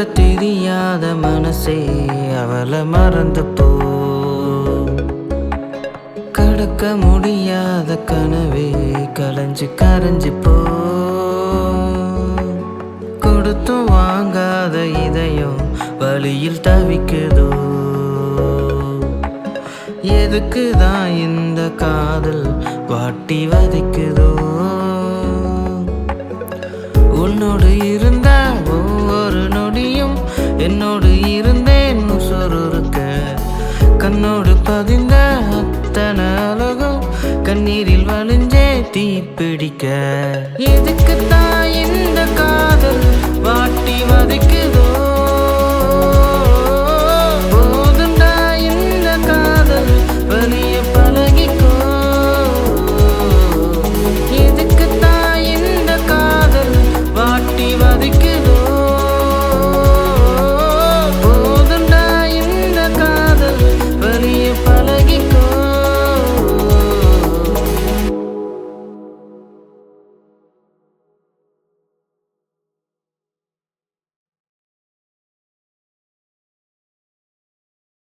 தெரியாத மனசே அவளை மறந்து போ. கடக்க முடியாத கனவே கலைஞ்சு கரைஞ்சு போ. கொடுத்தும் வாங்காத இதயம் வழியில் தவிக்குதோ. எதுக்குதான் இந்த காதல் வாட்டி வதைக்குதோ. உன்னோடு இருந்த ஒவ்வொரு நொடியும் என்னோடு இருந்தேன் சொருக்க. கண்ணோடு பதிந்த அத்தனை அழகும் கண்ணீரில் வழிஞ்சே தீப்பிடிக்க. எதுக்குத்தான் இந்த காதல் வாட்டி வதைக்குதோ.